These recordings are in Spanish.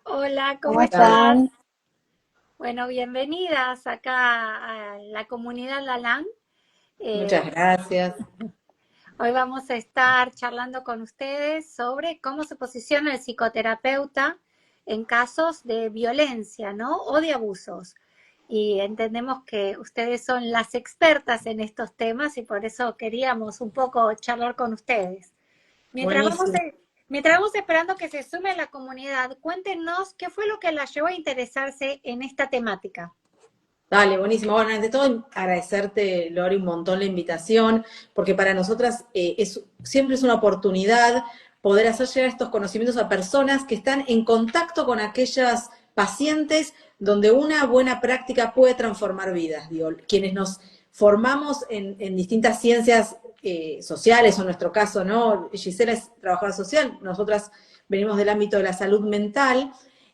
Hola, ¿cómo ¿Cómo estás? están? Bueno, bienvenidas acá a la comunidad Lalán. Muchas Eh, gracias. Hoy vamos a estar charlando con ustedes sobre cómo se posiciona el psicoterapeuta en casos de violencia, ¿no? O de abusos. Y entendemos que ustedes son las expertas en estos temas y por eso queríamos un poco charlar con ustedes. Mientras vamos, Buenísimo. mientras vamos esperando que se sume la comunidad, cuéntenos qué fue lo que la llevó a interesarse en esta temática. Dale, buenísimo. Bueno, ante todo agradecerte, Lori, un montón la invitación, porque para nosotras siempre es una oportunidad poder hacer llegar estos conocimientos a personas que están en contacto con aquellas pacientes donde una buena práctica puede transformar vidas. Digo, quienes nos formamos en distintas ciencias sociales, o en nuestro caso, ¿no? Gisela es trabajadora social, nosotras venimos del ámbito de la salud mental.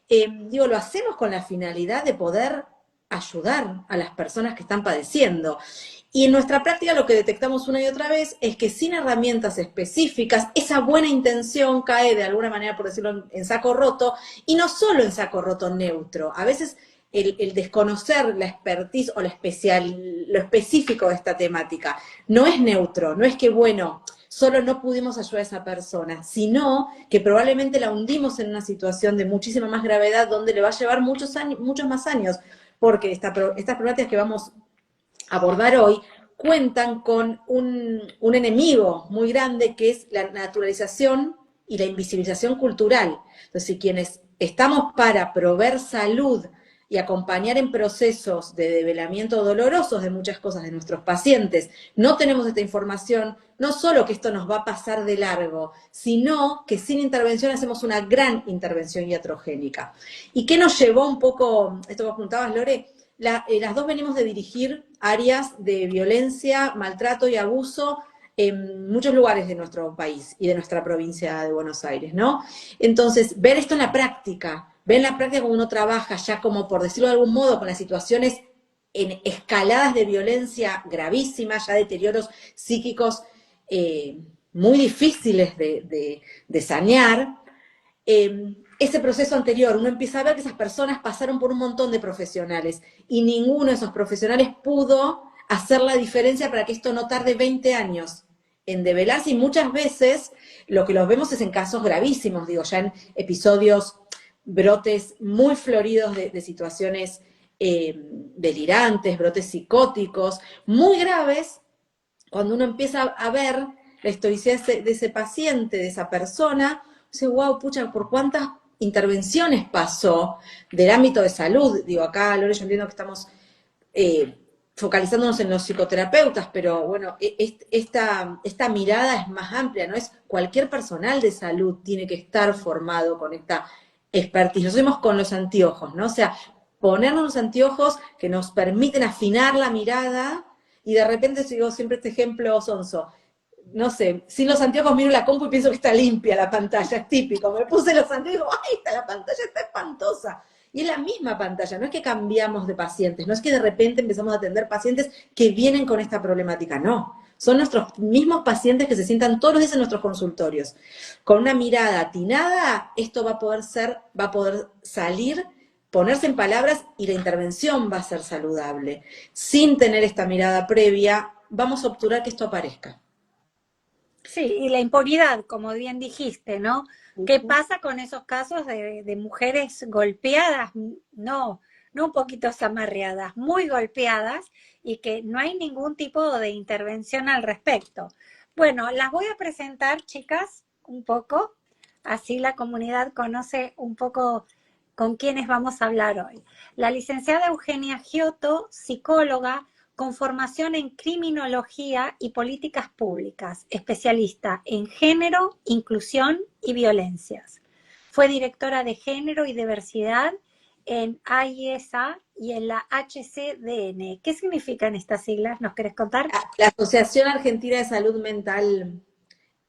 Digo, lo hacemos con la finalidad de poder ayudar a las personas que están padeciendo. Y en nuestra práctica lo que detectamos una y otra vez es que sin herramientas específicas, esa buena intención cae de alguna manera, por decirlo, en saco roto, y no solo en saco roto neutro. A veces el desconocer la expertise o lo específico de esta temática no es neutro, no es que, bueno, solo no pudimos ayudar a esa persona, sino que probablemente la hundimos en una situación de muchísima más gravedad donde le va a llevar muchos años, muchos más años, porque estas problemáticas que vamos a abordar hoy cuentan con un enemigo muy grande que es la naturalización y la invisibilización cultural. Entonces, si quienes estamos para proveer salud y acompañar en procesos de develamiento dolorosos de muchas cosas de nuestros pacientes, no tenemos esta información, no solo que esto nos va a pasar de largo, sino que sin intervención hacemos una gran intervención iatrogénica. ¿Y qué nos llevó un poco, esto que apuntabas, Lore? Las dos venimos de dirigir áreas de violencia, maltrato y abuso en muchos lugares de nuestro país y de nuestra provincia de Buenos Aires, ¿no? Entonces, ver esto en la práctica cómo uno trabaja ya como, por decirlo de algún modo, con las situaciones en escaladas de violencia gravísimas, ya deterioros psíquicos muy difíciles de sanear, ese proceso anterior, uno empieza a ver que esas personas pasaron por un montón de profesionales y ninguno de esos profesionales pudo hacer la diferencia para que esto no tarde 20 años en develarse y muchas veces lo que los vemos es en casos gravísimos, digo, ya en episodios, brotes muy floridos de situaciones delirantes, brotes psicóticos, muy graves, cuando uno empieza a ver la historicidad de ese paciente, de esa persona, dice, wow, pucha, ¿por cuántas intervenciones pasó del ámbito de salud? Digo, acá, Lore, yo entiendo que estamos eh, focalizándonos en los psicoterapeutas, pero bueno, esta mirada es más amplia, ¿no? Es cualquier personal de salud tiene que estar formado con esta expertise. Lo hacemos con los anteojos, ¿no? O sea, ponernos los anteojos que nos permiten afinar la mirada y de repente sigo siempre este ejemplo sonso. No sé, sin los anteojos miro la compu y pienso que está limpia la pantalla, es típico. Me puse los anteojos y digo, ¡ay, la pantalla está espantosa! Y es la misma pantalla, no es que cambiamos de pacientes, no es que de repente empezamos a atender pacientes que vienen con esta problemática, no. Son nuestros mismos pacientes que se sientan todos los días en nuestros consultorios. Con una mirada atinada, esto va a poder salir, ponerse en palabras y la intervención va a ser saludable. Sin tener esta mirada previa, vamos a obturar que esto aparezca. Sí, y la impunidad, como bien dijiste, ¿no? ¿Qué pasa con esos casos de mujeres golpeadas? No, no un poquito zamarreadas, muy golpeadas y que no hay ningún tipo de intervención al respecto. Bueno, las voy a presentar, chicas, un poco, así la comunidad conoce un poco con quiénes vamos a hablar hoy. La licenciada Eugenia Giotto, psicóloga, con formación en criminología y políticas públicas, especialista en género, inclusión y violencias. Fue directora de género y diversidad en AISA y en la HCDN. ¿Qué significan estas siglas? ¿Nos querés contar? La Asociación Argentina de Salud Mental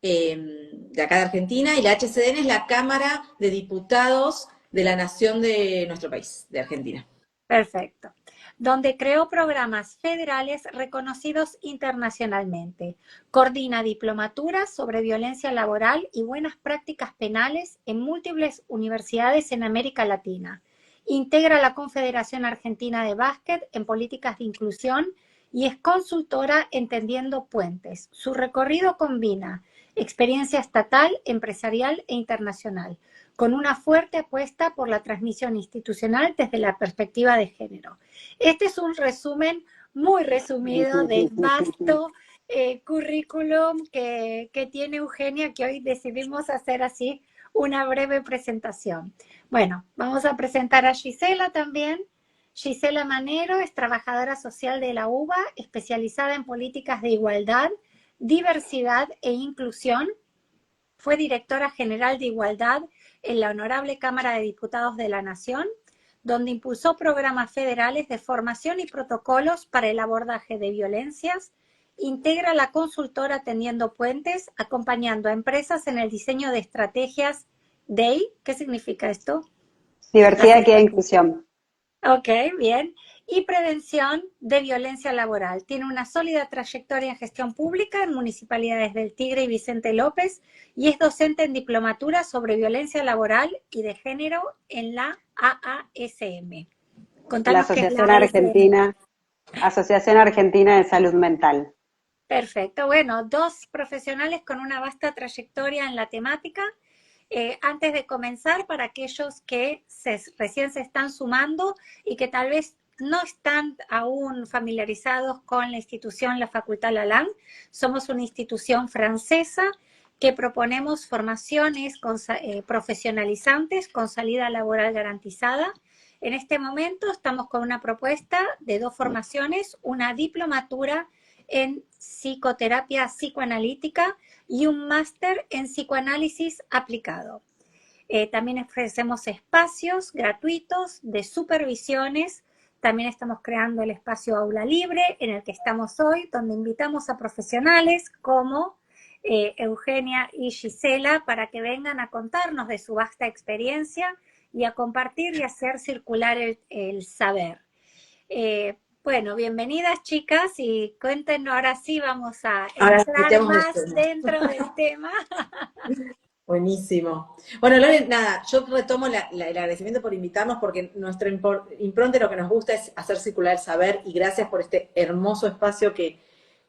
de acá de Argentina y la HCDN es la Cámara de Diputados de la Nación de nuestro país, de Argentina. Perfecto. donde creó programas federales reconocidos internacionalmente. Coordina diplomaturas sobre violencia laboral y buenas prácticas penales en múltiples universidades en América Latina. Integra la Confederación Argentina de Básquet en políticas de inclusión y es consultora en Tendiendo Puentes. Su recorrido combina experiencia estatal, empresarial e internacional, con una fuerte apuesta por la transmisión institucional desde la perspectiva de género. Este es un resumen muy resumido del vasto currículum que tiene Eugenia, que hoy decidimos hacer así una breve presentación. Bueno, vamos a presentar a Gisela también. Gisela Manero es trabajadora social de la UBA, especializada en políticas de igualdad, diversidad e inclusión. Fue directora general de Igualdad en la Honorable Cámara de Diputados de la Nación, donde impulsó programas federales de formación y protocolos para el abordaje de violencias. Integra la consultora Tendiendo Puentes, acompañando a empresas en el diseño de estrategias DEI. ¿Qué significa esto? Diversidad, equidad e inclusión. Ok, bien. Y prevención de violencia laboral. Tiene una sólida trayectoria en gestión pública en municipalidades del Tigre y Vicente López y es docente en diplomatura sobre violencia laboral y de género en la AASM. Contanos La qué es Asociación la Argentina, Asociación Argentina de Salud Mental. Perfecto. Bueno, dos profesionales con una vasta trayectoria en la temática. Antes de comenzar, para aquellos que recién se están sumando y que tal vez no están aún familiarizados con la institución, la Facultad Lalanne, somos una institución francesa que proponemos formaciones profesionalizantes con salida laboral garantizada. En este momento estamos con una propuesta de 2 formaciones, una diplomatura en psicoterapia psicoanalítica y un máster en psicoanálisis aplicado. También ofrecemos espacios gratuitos de supervisiones. También estamos creando el espacio Aula Libre, en el que estamos hoy, donde invitamos a profesionales como Eugenia y Gisela para que vengan a contarnos de su vasta experiencia y a compartir y hacer circular el saber. Bueno, bienvenidas chicas y cuéntenos, ahora sí vamos a entrar más dentro del tema. Buenísimo. Bueno, Lore, nada, yo retomo el agradecimiento por invitarnos porque nuestra impronta lo que nos gusta es hacer circular el saber y gracias por este hermoso espacio que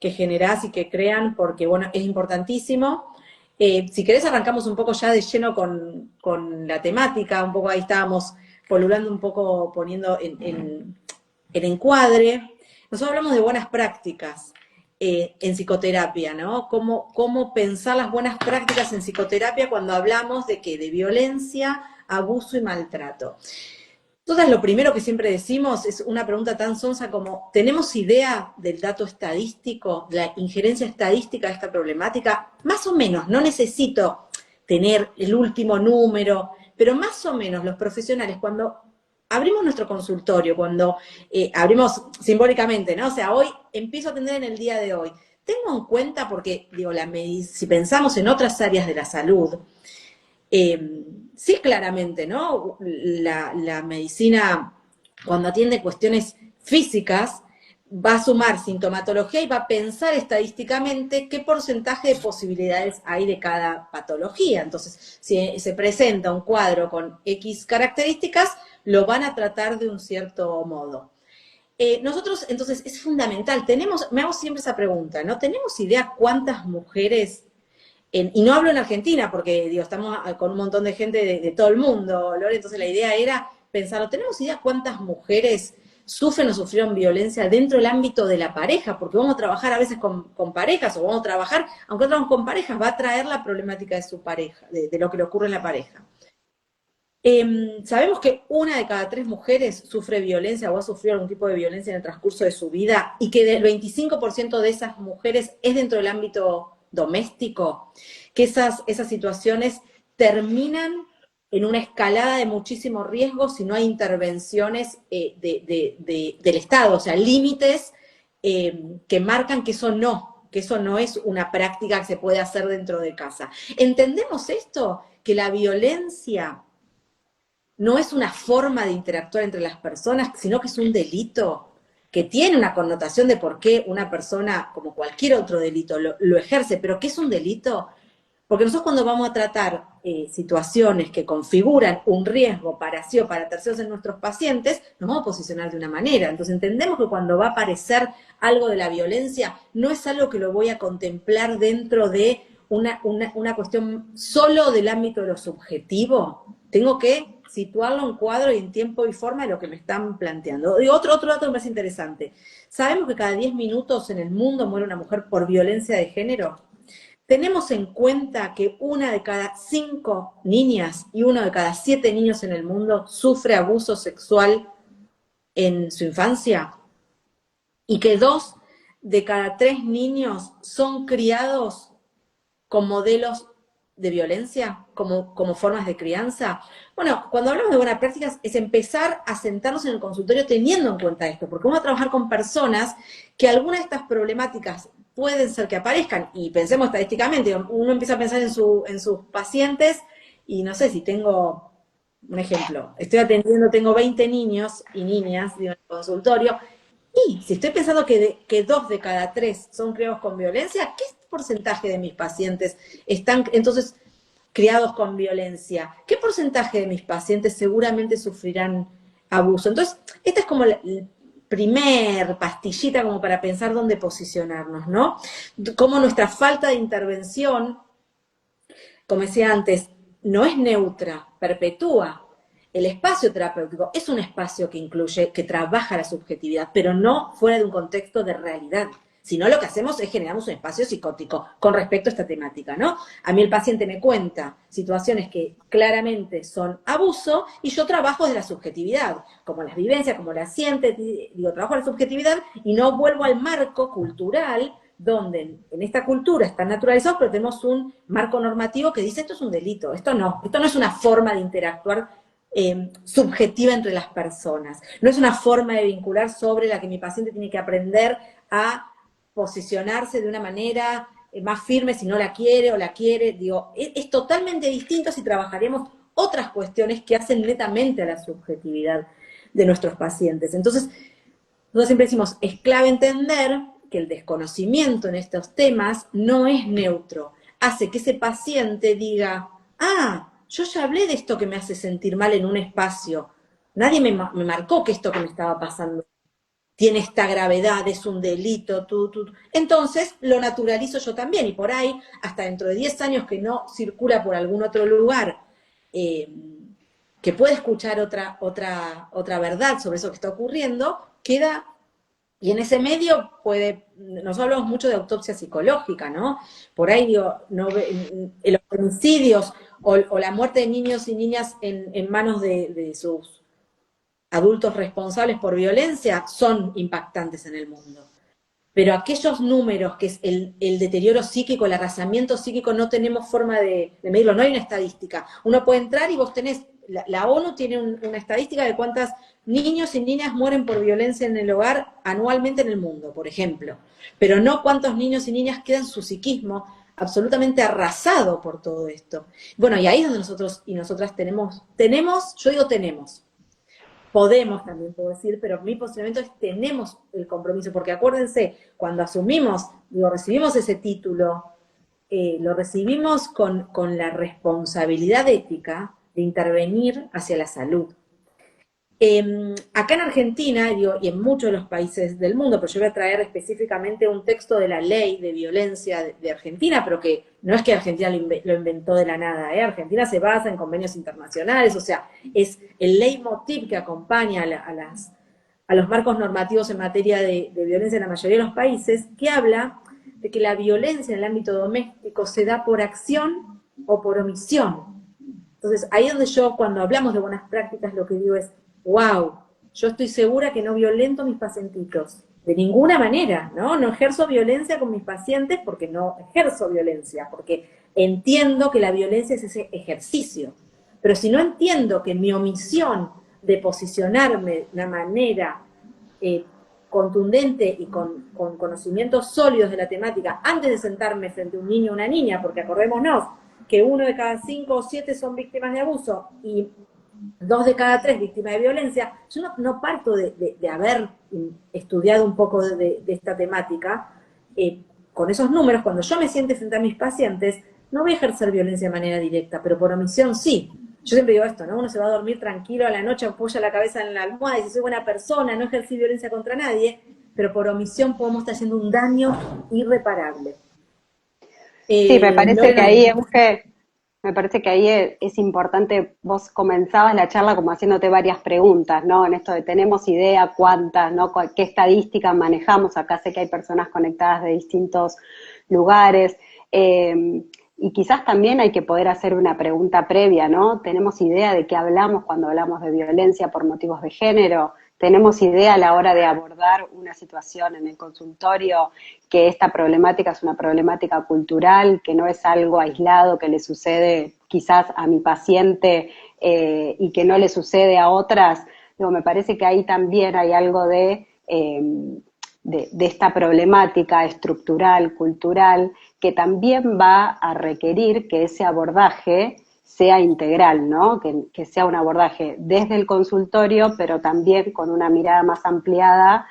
generás y que crean porque, bueno, es importantísimo. Si querés arrancamos un poco ya de lleno con la temática, un poco ahí estábamos polulando un poco, poniendo en encuadre. Nosotros hablamos de buenas prácticas en psicoterapia, ¿no? Cómo pensar las buenas prácticas en psicoterapia cuando hablamos de qué, de violencia, abuso y maltrato. Entonces, lo primero que siempre decimos es una pregunta tan sonsa como, ¿tenemos idea del dato estadístico, de la injerencia estadística de esta problemática? Más o menos, no necesito tener el último número, pero más o menos los profesionales cuando abrimos nuestro consultorio, cuando abrimos simbólicamente, ¿no? O sea, hoy empiezo a atender en el día de hoy. Tengo en cuenta, porque, digo, si pensamos en otras áreas de la salud, sí, claramente, ¿no? La medicina, cuando atiende cuestiones físicas, va a sumar sintomatología y va a pensar estadísticamente qué porcentaje de posibilidades hay de cada patología. Entonces, si se presenta un cuadro con X características, lo van a tratar de un cierto modo. Nosotros, entonces, es fundamental, me hago siempre esa pregunta, ¿no? ¿Tenemos idea cuántas mujeres, y no hablo en Argentina, porque digo, estamos con un montón de gente de todo el mundo, Lore, entonces la idea era pensarlo, ¿tenemos idea cuántas mujeres sufren o sufrieron violencia dentro del ámbito de la pareja? Porque vamos a trabajar a veces con parejas, o vamos a trabajar, aunque no trabajamos con parejas, va a traer la problemática de su pareja, de lo que le ocurre en la pareja. Sabemos que 1 de cada 3 mujeres sufre violencia o ha sufrido algún tipo de violencia en el transcurso de su vida y que del 25% de esas mujeres es dentro del ámbito doméstico, que esas situaciones terminan en una escalada de muchísimo riesgo si no hay intervenciones del Estado, o sea, límites que marcan que eso no es una práctica que se puede hacer dentro de casa. ¿Entendemos esto? Que la violencia no es una forma de interactuar entre las personas, sino que es un delito que tiene una connotación de por qué una persona, como cualquier otro delito, lo ejerce, pero ¿qué es un delito? Porque nosotros cuando vamos a tratar situaciones que configuran un riesgo para sí o para terceros en nuestros pacientes, nos vamos a posicionar de una manera. Entonces entendemos que cuando va a aparecer algo de la violencia, no es algo que lo voy a contemplar dentro de una cuestión solo del ámbito de lo subjetivo. Tengo que situarlo en cuadro y en tiempo y forma de lo que me están planteando. Y otro dato que me parece interesante. ¿Sabemos que cada 10 minutos en el mundo muere una mujer por violencia de género? ¿Tenemos en cuenta que 1 de cada 5 niñas y 1 de cada 7 niños en el mundo sufre abuso sexual en su infancia? Y que 2 de cada 3 niños son criados con modelos de violencia, como formas de crianza. Bueno, cuando hablamos de buenas prácticas es empezar a sentarnos en el consultorio teniendo en cuenta esto, porque vamos a trabajar con personas que algunas de estas problemáticas pueden ser que aparezcan, y pensemos estadísticamente, uno empieza a pensar en sus pacientes, y no sé, si tengo, un ejemplo, estoy atendiendo, tengo 20 niños y niñas en el consultorio, y si estoy pensando que 2 de cada 3 son criados con violencia, ¿qué porcentaje de mis pacientes están entonces criados con violencia? ¿Qué porcentaje de mis pacientes seguramente sufrirán abuso? Entonces, esta es como la primer pastillita como para pensar dónde posicionarnos, ¿no? Cómo nuestra falta de intervención, como decía antes, no es neutra, perpetúa. El espacio terapéutico es un espacio que incluye, que trabaja la subjetividad, pero no fuera de un contexto de realidad. Si no, lo que hacemos es generamos un espacio psicótico con respecto a esta temática, ¿no? A mí el paciente me cuenta situaciones que claramente son abuso y yo trabajo de la subjetividad, como las vivencias, como las siente, digo, trabajo la subjetividad y no vuelvo al marco cultural donde en esta cultura están naturalizados, pero tenemos un marco normativo que dice esto es un delito, esto no es una forma de interactuar subjetiva entre las personas, no es una forma de vincular sobre la que mi paciente tiene que aprender a posicionarse de una manera más firme si no la quiere o la quiere, digo, es totalmente distinto si trabajaremos otras cuestiones que hacen netamente a la subjetividad de nuestros pacientes. Entonces, nosotros siempre decimos, es clave entender que el desconocimiento en estos temas no es neutro, hace que ese paciente diga, yo ya hablé de esto que me hace sentir mal en un espacio, nadie me marcó que esto que me estaba pasando tiene esta gravedad, es un delito, entonces lo naturalizo yo también, y por ahí, hasta dentro de 10 años que no circula por algún otro lugar, que puede escuchar otra verdad sobre eso que está ocurriendo, queda, y en ese medio nosotros hablamos mucho de autopsia psicológica, ¿no? Por ahí digo, los homicidios o la muerte de niños y niñas en manos de sus adultos responsables por violencia son impactantes en el mundo. Pero aquellos números, que es el deterioro psíquico, el arrasamiento psíquico, no tenemos forma de medirlo, no hay una estadística. Uno puede entrar y vos tenés, la ONU tiene una estadística de cuántos niños y niñas mueren por violencia en el hogar anualmente en el mundo, por ejemplo. Pero no cuántos niños y niñas quedan su psiquismo absolutamente arrasado por todo esto. Bueno, y ahí es donde nosotros y nosotras tenemos, yo digo tenemos, podemos también puedo decir, pero mi posicionamiento es tenemos el compromiso, porque acuérdense, cuando asumimos, recibimos ese título, lo recibimos con la responsabilidad ética de intervenir hacia la salud. Acá en Argentina, y en muchos de los países del mundo, pero yo voy a traer específicamente un texto de la ley de violencia de Argentina, pero que no es que Argentina lo inventó de la nada, Argentina se basa en convenios internacionales, o sea, es el leitmotiv que acompaña a los marcos normativos en materia de violencia en la mayoría de los países, que habla de que la violencia en el ámbito doméstico se da por acción o por omisión. Entonces, ahí es donde yo, cuando hablamos de buenas prácticas, lo que digo es, wow, yo estoy segura que no violento a mis pacientitos, de ninguna manera, ¿no? No ejerzo violencia con mis pacientes porque no ejerzo violencia, porque entiendo que la violencia es ese ejercicio. Pero si no entiendo que mi omisión de posicionarme de una manera contundente y con conocimientos sólidos de la temática, antes de sentarme frente a un niño o una niña, porque acordémonos que 1 de cada 5 o 7 son víctimas de abuso, y 2 de cada 3 víctimas de violencia. Yo no parto de haber estudiado un poco de esta temática. Con esos números, cuando yo me siente frente a mis pacientes, no voy a ejercer violencia de manera directa, pero por omisión sí. Yo siempre digo esto, ¿no? Uno se va a dormir tranquilo a la noche, apoya la cabeza en la almohada y dice, soy buena persona, no ejercí violencia contra nadie, pero por omisión podemos estar haciendo un daño irreparable. Sí, me parece que Lorena, ahí me parece que ahí es importante, vos comenzabas la charla como haciéndote varias preguntas, ¿no? En esto de tenemos idea cuántas, ¿no? ¿Qué estadísticas manejamos? Acá sé que hay personas conectadas de distintos lugares. Y quizás también hay que poder hacer una pregunta previa, ¿no? ¿Tenemos idea de qué hablamos cuando hablamos de violencia por motivos de género? ¿Tenemos idea a la hora de abordar una situación en el consultorio que esta problemática es una problemática cultural, que no es algo aislado que le sucede quizás a mi paciente y que no le sucede a otras? Digo, me parece que ahí también hay algo de esta problemática estructural, cultural, que también va a requerir que ese abordaje sea integral, ¿no? Que sea un abordaje desde el consultorio, pero también con una mirada más ampliada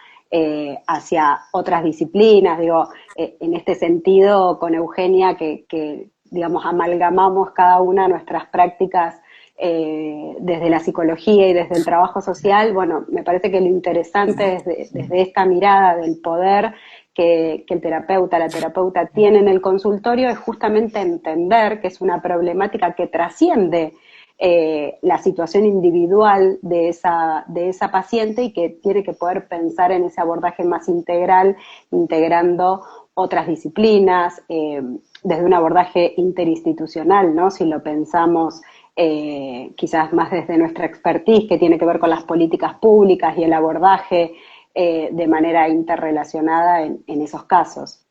hacia otras disciplinas. Digo, en este sentido, con Eugenia, que digamos, amalgamamos cada una nuestras prácticas desde la psicología y desde el trabajo social, bueno, me parece que lo interesante es desde esta mirada del poder que el terapeuta, la terapeuta tiene en el consultorio es justamente entender que es una problemática que trasciende la situación individual de esa paciente y que tiene que poder pensar en ese abordaje más integral, integrando otras disciplinas, desde un abordaje interinstitucional, ¿no? Si lo pensamos quizás más desde nuestra expertise, que tiene que ver con las políticas públicas y el abordaje de manera interrelacionada en esos casos.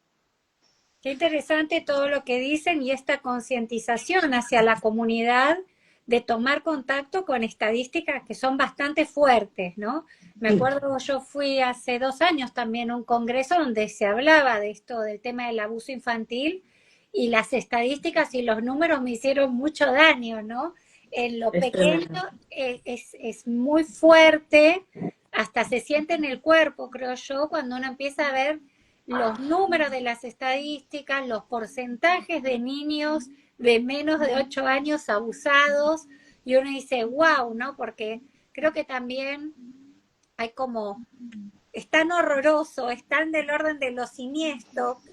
Qué interesante todo lo que dicen y esta concientización hacia la comunidad de tomar contacto con estadísticas que son bastante fuertes, ¿no? Me acuerdo, yo fui hace 2 años también a un congreso donde se hablaba de esto, del tema del abuso infantil, y las estadísticas y los números me hicieron mucho daño, ¿no? En lo es pequeño tremendo. es muy fuerte, hasta se siente en el cuerpo, creo yo, cuando uno empieza a ver los números de las estadísticas, los porcentajes de niños de menos de 8 años abusados, y uno dice, wow, ¿no? Porque creo que también hay como, es tan horroroso, es tan del orden de lo Total.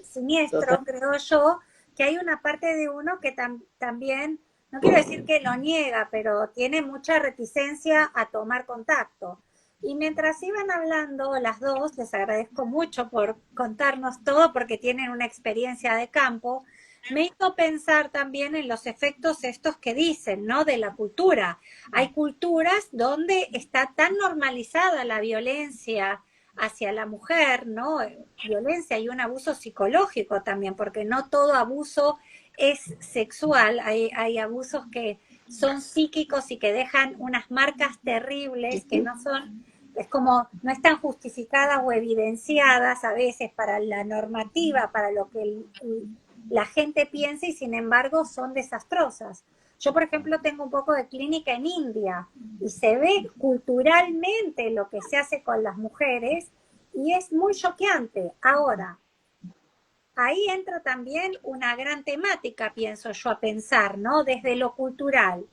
siniestro, creo yo, que hay una parte de uno que también, no quiero decir que lo niega, pero tiene mucha reticencia a tomar contacto. Y mientras iban hablando las dos, les agradezco mucho por contarnos todo porque tienen una experiencia de campo, me hizo pensar también en los efectos estos que dicen, ¿no? De la cultura. Hay culturas donde está tan normalizada la violencia hacia la mujer, ¿no? Violencia y un abuso psicológico también, porque no todo abuso es sexual, hay abusos que son psíquicos y que dejan unas marcas terribles que no son, es como, no están justificadas o evidenciadas a veces para la normativa, para lo que la gente piensa y sin embargo son desastrosas. Yo, por ejemplo, tengo un poco de clínica en India y se ve culturalmente lo que se hace con las mujeres y es muy choqueante. Ahora, ahí entra también una gran temática, pienso yo, a pensar, ¿no? Desde lo cultural.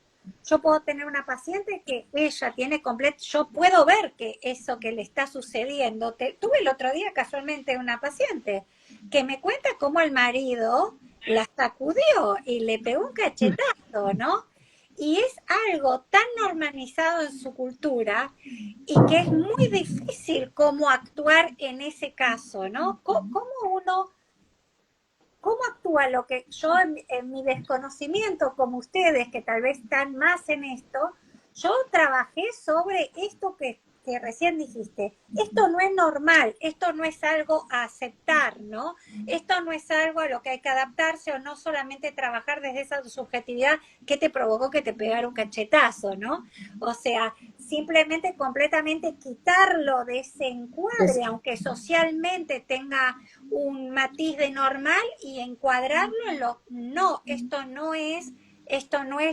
Yo puedo tener una paciente que ella tiene completo, yo puedo ver que eso que le está sucediendo, tuve el otro día casualmente una paciente que me cuenta cómo el marido la sacudió y le pegó un cachetazo, ¿no? Y es algo tan normalizado en su cultura y que es muy difícil cómo actuar en ese caso, ¿no? ¿Cómo uno ¿cómo actúa lo que yo en mi desconocimiento, como ustedes, que tal vez están más en esto, yo trabajé sobre esto que recién dijiste? Esto no es normal, esto no es algo a aceptar, ¿no? Esto no es algo a lo que hay que adaptarse o no solamente trabajar desde esa subjetividad que te provocó que te pegara un cachetazo, ¿no? O sea, simplemente completamente quitarlo de ese encuadre, aunque socialmente tenga un matiz de normal y encuadrarlo en lo, no, esto no es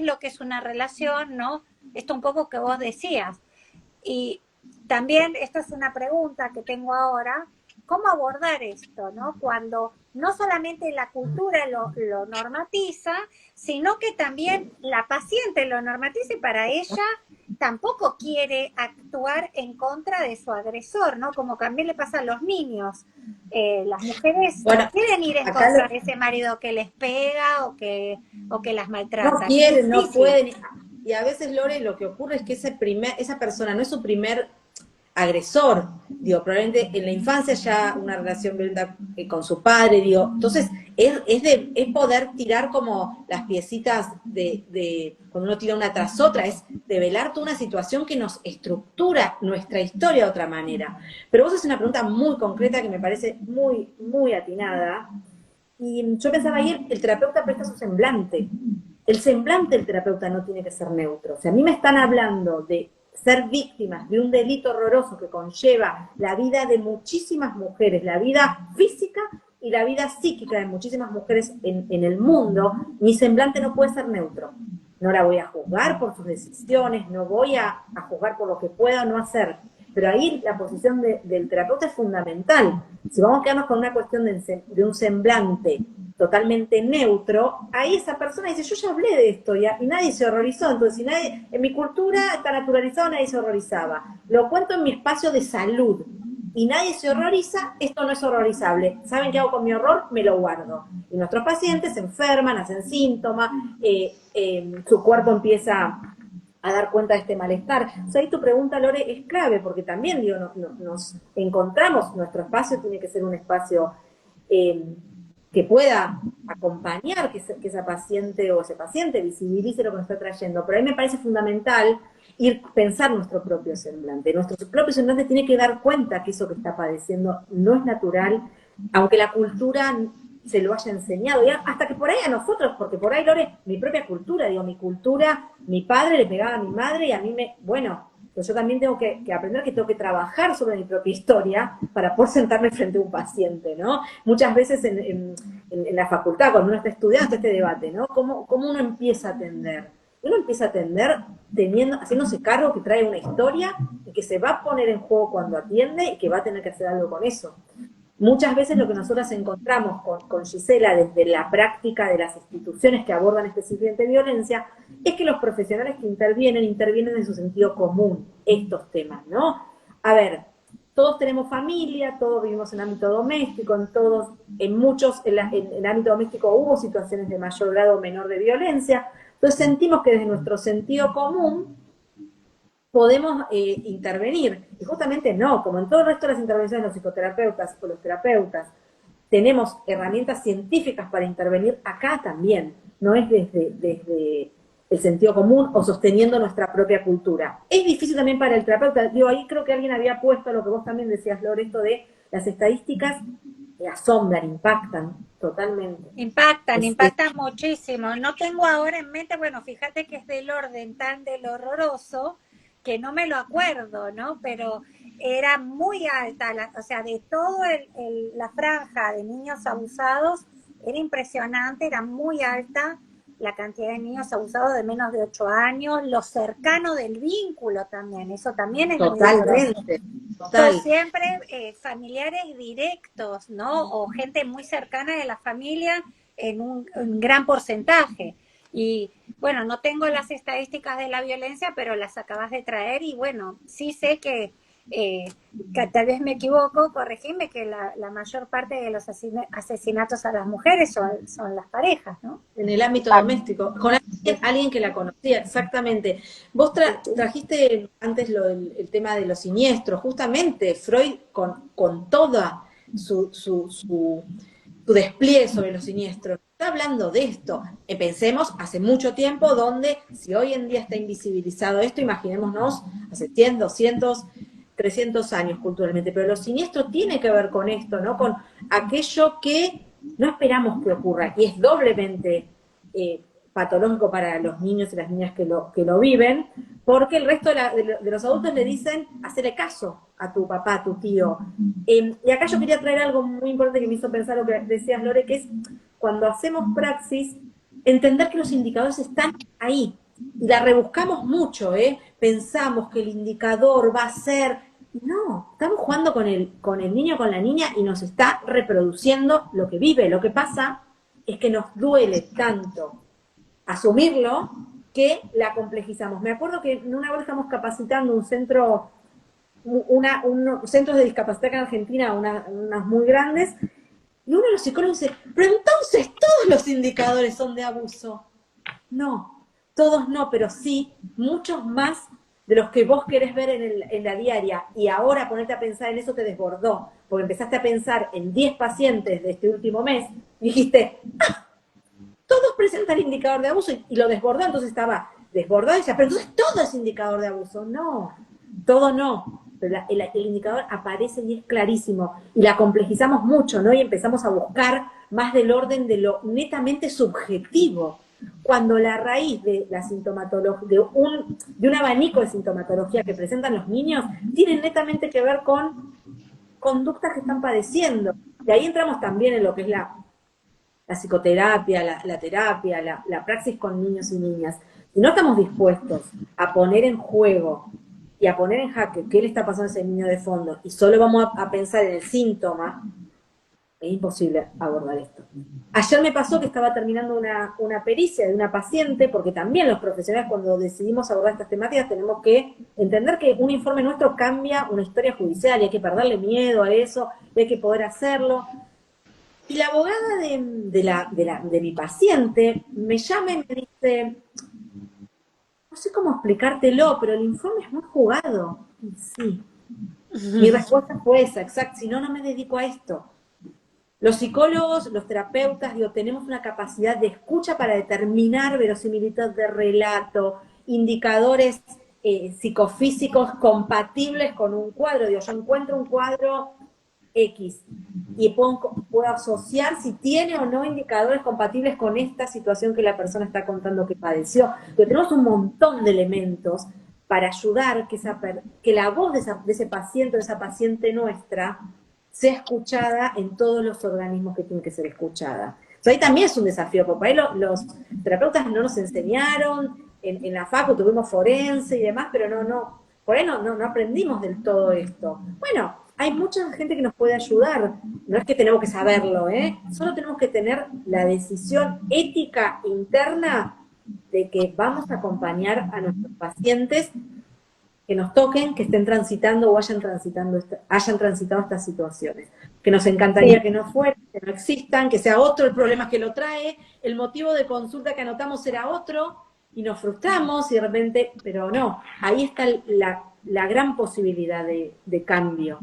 lo que es una relación, ¿no? esto un poco que vos decías. Y también, esta es una pregunta que tengo ahora, ¿cómo abordar esto, no? Cuando no solamente la cultura lo normatiza, sino que también la paciente lo normatiza y para ella tampoco quiere actuar en contra de su agresor, ¿no? Como también le pasa a los niños. Las mujeres Bueno, no quieren ir en acá contra de ese marido que les pega o que las no maltrata. Es quieren, no difícil. pueden. Y a veces, Lore, lo que ocurre es que esa persona no es su primer agresor, digo, probablemente en la infancia ya una relación violenta con su padre, digo, entonces es poder tirar como las piecitas cuando uno tira una tras otra, es develar toda una situación que nos estructura nuestra historia de otra manera. Pero vos haces una pregunta muy concreta que me parece muy, muy atinada, y yo pensaba ayer, el terapeuta presta su semblante. El semblante del terapeuta no tiene que ser neutro. O sea, a mí me están hablando de ser víctimas de un delito horroroso que conlleva la vida de muchísimas mujeres, la vida física y la vida psíquica de muchísimas mujeres en el mundo. Mi semblante no puede ser neutro. No la voy a juzgar por sus decisiones, no voy a juzgar por lo que pueda o no hacer. Pero ahí la posición del terapeuta es fundamental. Si vamos a quedarnos con una cuestión de un semblante totalmente neutro, ahí esa persona dice, yo ya hablé de esto y nadie se horrorizó. Entonces, si nadie, en mi cultura está naturalizado, nadie se horrorizaba. Lo cuento en mi espacio de salud y nadie se horroriza, esto no es horrorizable. ¿Saben qué hago con mi horror? Me lo guardo. Y nuestros pacientes se enferman, hacen síntomas, su cuerpo empieza a dar cuenta de este malestar. O sea, ahí tu pregunta, Lore, es clave, porque también, digo, nos encontramos, nuestro espacio tiene que ser un espacio que pueda acompañar que esa paciente o ese paciente visibilice lo que nos está trayendo. Pero a mí me parece fundamental pensar nuestro propio semblante. Nuestro propio semblante tiene que dar cuenta que eso que está padeciendo no es natural, aunque la cultura se lo haya enseñado, y hasta que por ahí a nosotros, porque por ahí, Lore, mi propia cultura, digo, mi cultura, mi padre le pegaba a mi madre y a mí bueno, pues yo también tengo que aprender que tengo que trabajar sobre mi propia historia para poder sentarme frente a un paciente, ¿no? Muchas veces en la facultad, cuando uno está estudiando este debate, ¿no? ¿Cómo uno empieza a atender? Uno empieza a atender haciéndose cargo que trae una historia y que se va a poner en juego cuando atiende y que va a tener que hacer algo con eso. Muchas veces lo que nosotras encontramos con Gisela desde la práctica de las instituciones que abordan específicamente violencia es que los profesionales que intervienen en su sentido común estos temas, ¿no? A ver, todos tenemos familia, todos vivimos en ámbito doméstico, en el ámbito doméstico hubo situaciones de mayor grado o menor de violencia, entonces sentimos que desde nuestro sentido común podemos intervenir. Y justamente no, como en todo el resto de las intervenciones de los psicoterapeutas o los terapeutas, tenemos herramientas científicas para intervenir acá también. No es desde el sentido común o sosteniendo nuestra propia cultura. Es difícil también para el terapeuta. Digo, ahí creo que alguien había puesto lo que vos también decías, Lore, esto de las estadísticas asombran, impactan totalmente. Impactan muchísimo. No tengo ahora en mente, bueno, fíjate que es del orden tan del horroroso que no me lo acuerdo, ¿no? Pero era muy alta, o sea, de todo la franja de niños abusados, era impresionante, era muy alta la cantidad de niños abusados de menos de 8 años, lo cercano del vínculo también, eso también es muy totalmente. Total. Siempre familiares directos, ¿no? O gente muy cercana de la familia en un gran porcentaje. Y bueno, no tengo las estadísticas de la violencia, pero las acabas de traer y bueno, sí sé que tal vez me equivoco, corregime, que la mayor parte de los asesinatos a las mujeres son las parejas, ¿no? En el ámbito doméstico, con alguien que la conocía, exactamente. Vos trajiste antes el tema de los siniestros, justamente Freud con toda su despliegue sobre los siniestros, está hablando de esto. Pensemos hace mucho tiempo donde, si hoy en día está invisibilizado esto, imaginémonos hace 100, 200, 300 años culturalmente, pero los siniestros tiene que ver con esto, ¿no? Con aquello que no esperamos que ocurra, y es doblemente patológico para los niños y las niñas que lo viven, porque el resto de los adultos le dicen, hacerle caso a tu papá, a tu tío. Y acá yo quería traer algo muy importante que me hizo pensar lo que decías, Lore, que es cuando hacemos praxis, entender que los indicadores están ahí. y la rebuscamos mucho, ¿eh? Pensamos que el indicador va a ser, no, estamos jugando con el niño, con la niña y nos está reproduciendo lo que vive. Lo que pasa es que nos duele tanto asumirlo que la complejizamos. Me acuerdo que en una hora estamos capacitando un centro, unos centros de discapacidad acá en Argentina, unas muy grandes, y uno de los psicólogos dice, pero entonces todos los indicadores son de abuso. No, todos no, pero sí, muchos más de los que vos querés ver en la diaria. Y ahora ponerte a pensar en eso te desbordó, porque empezaste a pensar en 10 pacientes de este último mes y dijiste, todos presentan indicador de abuso y lo desbordó, entonces estaba desbordado y decía, pero entonces todo es indicador de abuso. No, todo no. Pero el indicador aparece y es clarísimo. Y la complejizamos mucho, ¿no? Y empezamos a buscar más del orden de lo netamente subjetivo. Cuando la raíz de la sintomatología, de un abanico de sintomatología que presentan los niños, tiene netamente que ver con conductas que están padeciendo. Y ahí entramos también en lo que es la psicoterapia, la terapia, la praxis con niños y niñas. Si no estamos dispuestos a poner en juego y a poner en jaque qué le está pasando a ese niño de fondo y solo vamos a pensar en el síntoma, es imposible abordar esto. Ayer me pasó que estaba terminando una pericia de una paciente, porque también los profesionales cuando decidimos abordar estas temáticas tenemos que entender que un informe nuestro cambia una historia judicial y hay que perderle miedo a eso, y hay que poder hacerlo. Y la abogada de mi paciente me llama y me dice, no sé cómo explicártelo, pero el informe es muy jugado. Y sí, mi respuesta fue esa, exacto, si no, no me dedico a esto. Los psicólogos, los terapeutas, digo, tenemos una capacidad de escucha para determinar verosimilitud de relato, indicadores psicofísicos compatibles con un cuadro. Digo, yo encuentro un cuadro X y puedo asociar si tiene o no indicadores compatibles con esta situación que la persona está contando que padeció. Pero tenemos un montón de elementos para ayudar que la voz de ese paciente o de esa paciente nuestra sea escuchada en todos los organismos que tienen que ser escuchada. O sea, ahí también es un desafío, porque ahí los terapeutas no nos enseñaron, en la facu tuvimos forense y demás, pero por ahí no aprendimos del todo esto. Bueno, hay mucha gente que nos puede ayudar, no es que tenemos que saberlo, solo tenemos que tener la decisión ética interna de que vamos a acompañar a nuestros pacientes que nos toquen, que estén transitando o hayan transitado estas situaciones. Que nos encantaría que no fueran, que no existan, que sea otro el problema que lo trae, el motivo de consulta que anotamos era otro, y nos frustramos y de repente, pero no, ahí está la gran posibilidad de cambio.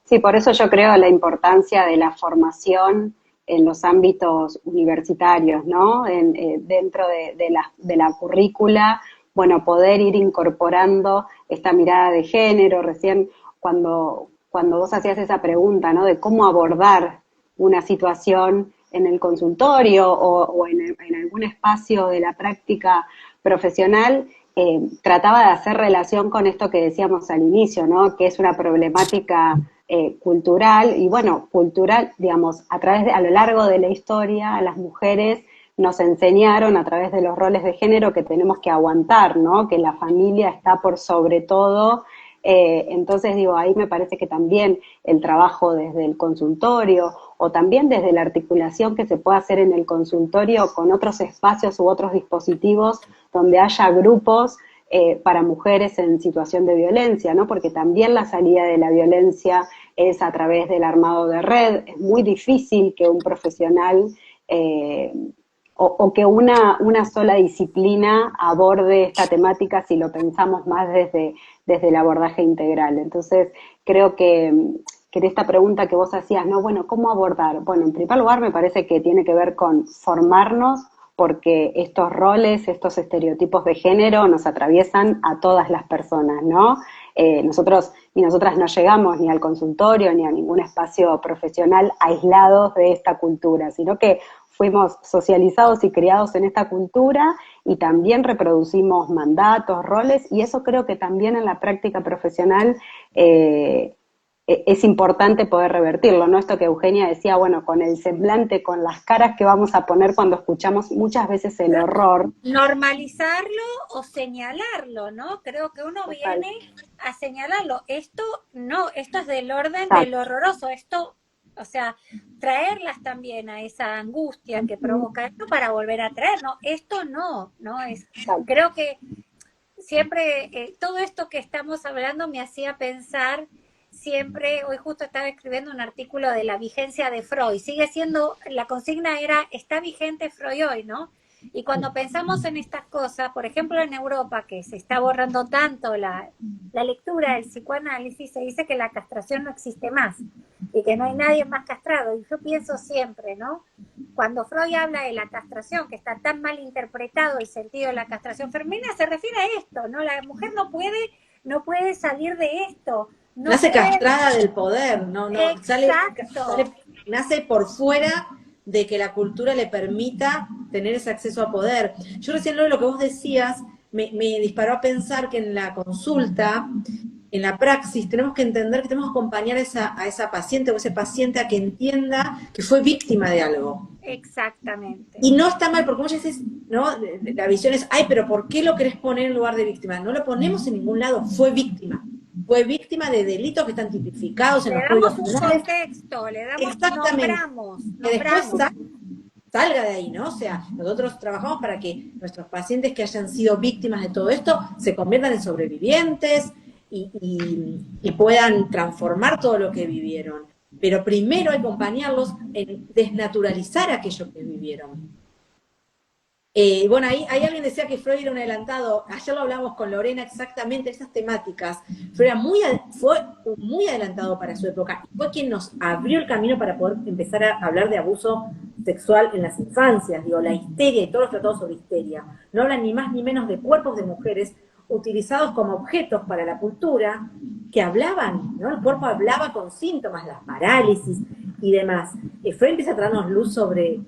Sí, por eso yo creo la importancia de la formación en los ámbitos universitarios, ¿no? Dentro de la currícula, bueno, poder ir incorporando esta mirada de género. Recién cuando vos hacías esa pregunta, ¿no? De cómo abordar una situación en el consultorio o en algún espacio de la práctica profesional, trataba de hacer relación con esto que decíamos al inicio, ¿no? Que es una problemática cultural, y bueno, cultural, digamos, a lo largo de la historia, a las mujeres nos enseñaron a través de los roles de género que tenemos que aguantar, ¿no? Que la familia está por sobre todo. Entonces, digo, ahí me parece que también el trabajo desde el consultorio o también desde la articulación que se puede hacer en el consultorio con otros espacios u otros dispositivos donde haya grupos para mujeres en situación de violencia, ¿no? Porque también la salida de la violencia es a través del armado de red. Es muy difícil que un profesional o que una sola disciplina aborde esta temática si lo pensamos más desde el abordaje integral. Entonces, creo que en esta pregunta que vos hacías, ¿no? Bueno, ¿cómo abordar? Bueno, en primer lugar me parece que tiene que ver con formarnos, porque estos roles, estos estereotipos de género nos atraviesan a todas las personas, ¿no? Nosotros y nosotras no llegamos ni al consultorio ni a ningún espacio profesional aislados de esta cultura, sino que fuimos socializados y criados en esta cultura y también reproducimos mandatos, roles, y eso creo que también en la práctica profesional es importante poder revertirlo, ¿no? Esto que Eugenia decía, bueno, con el semblante, con las caras que vamos a poner cuando escuchamos muchas veces el horror. Normalizarlo o señalarlo, ¿no? Creo que uno Total. viene a señalarlo. Esto no, esto es del orden del Exacto. horroroso. Esto, o sea, traerlas también a esa angustia que provoca esto para volver a traer, ¿no? Esto no, ¿no? Exacto. Creo que siempre, todo esto que estamos hablando me hacía pensar siempre, hoy justo estaba escribiendo un artículo de la vigencia de Freud, sigue siendo, la consigna era, está vigente Freud hoy, ¿no? Y cuando pensamos en estas cosas, por ejemplo en Europa, que se está borrando tanto la lectura del psicoanálisis, se dice que la castración no existe más y que no hay nadie más castrado. Y yo pienso siempre, ¿no? Cuando Freud habla de la castración, que está tan mal interpretado el sentido de la castración femenina, se refiere a esto, ¿no? La mujer no puede salir de esto, no Nace puede. castrada del poder, Exacto. nace por fuera de que la cultura le permita tener ese acceso a poder. Yo recién lo que vos decías me disparó a pensar que en la consulta, en la praxis, tenemos que entender que tenemos que acompañar a esa paciente o ese paciente a que entienda que fue víctima de algo. Exactamente. Y no está mal, porque muchas veces, ¿no? La visión es, ay, pero ¿por qué lo querés poner en lugar de víctima? No lo ponemos en ningún lado, fue víctima. Fue víctima de delitos que están tipificados en Le los códigos damos un penales. contexto, le damos, Exactamente. Que después nombramos. salga de ahí, ¿no? O sea, nosotros trabajamos para que nuestros pacientes que hayan sido víctimas de todo esto se conviertan en sobrevivientes y puedan transformar todo lo que vivieron. Pero primero hay que acompañarlos en desnaturalizar aquello que vivieron. Bueno, ahí alguien decía que Freud era un adelantado. Ayer lo hablamos con Lorena exactamente esas temáticas. Freud fue muy adelantado para su época. Fue quien nos abrió el camino para poder empezar a hablar de abuso sexual en las infancias. Digo, la histeria y todos los tratados sobre histeria. No hablan ni más ni menos de cuerpos de mujeres utilizados como objetos para la cultura que hablaban, ¿no? El cuerpo hablaba con síntomas, las parálisis y demás. Freud empieza a traernos luz sobre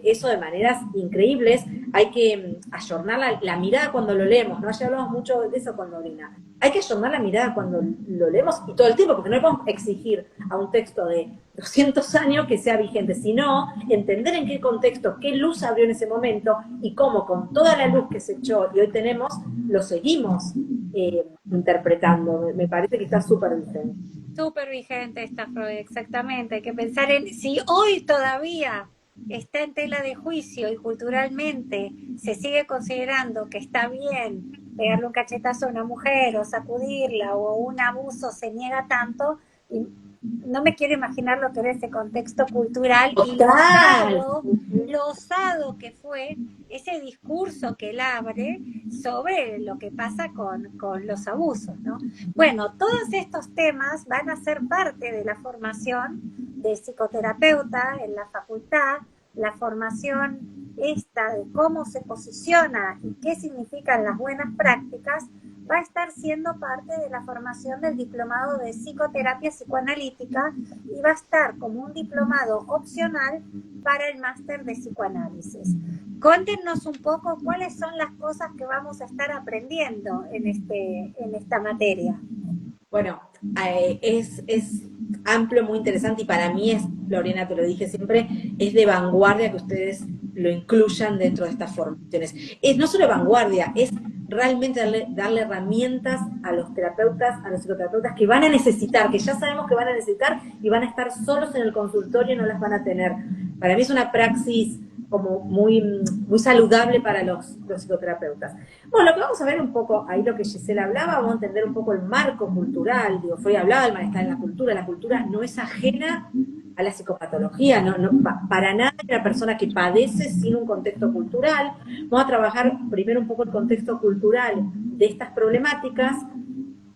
eso de maneras increíbles. Hay que ayornar la mirada cuando lo leemos, ¿no? Ayer hablamos mucho de eso con Lorena. Hay que ayornar la mirada cuando lo leemos y todo el tiempo, porque no le podemos exigir a un texto de 200 años que sea vigente, sino entender en qué contexto, qué luz abrió en ese momento y cómo con toda la luz que se echó y hoy tenemos, lo seguimos interpretando. Me parece que está súper vigente. Súper vigente esta Freud, exactamente. Hay que pensar en si hoy todavía está en tela de juicio y culturalmente se sigue considerando que está bien pegarle un cachetazo a una mujer o sacudirla o un abuso se niega tanto, y no me quiero imaginar lo que era ese contexto cultural y Total. lo osado que fue ese discurso que él abre sobre lo que pasa con los abusos, ¿no? Bueno, todos estos temas van a ser parte de la formación de psicoterapeuta en la facultad, la formación esta de cómo se posiciona y qué significan las buenas prácticas, va a estar siendo parte de la formación del diplomado de psicoterapia psicoanalítica y va a estar como un diplomado opcional para el máster de psicoanálisis. Cuéntenos un poco cuáles son las cosas que vamos a estar aprendiendo en esta materia. Bueno, es amplio, muy interesante y para mí es, Lorena, te lo dije siempre, es de vanguardia que ustedes lo incluyan dentro de estas formaciones. Es no solo vanguardia, es realmente darle herramientas a los terapeutas, a los psicoterapeutas que van a necesitar, que ya sabemos que van a necesitar y van a estar solos en el consultorio y no las van a tener. Para mí es una praxis como muy, muy saludable para los psicoterapeutas. Bueno, lo que vamos a ver un poco, ahí lo que Gisela hablaba, vamos a entender un poco el marco cultural. Digo, Freud hablaba del malestar en la cultura no es ajena a la psicopatología, para nada es una persona que padece sin un contexto cultural. Vamos a trabajar primero un poco el contexto cultural de estas problemáticas.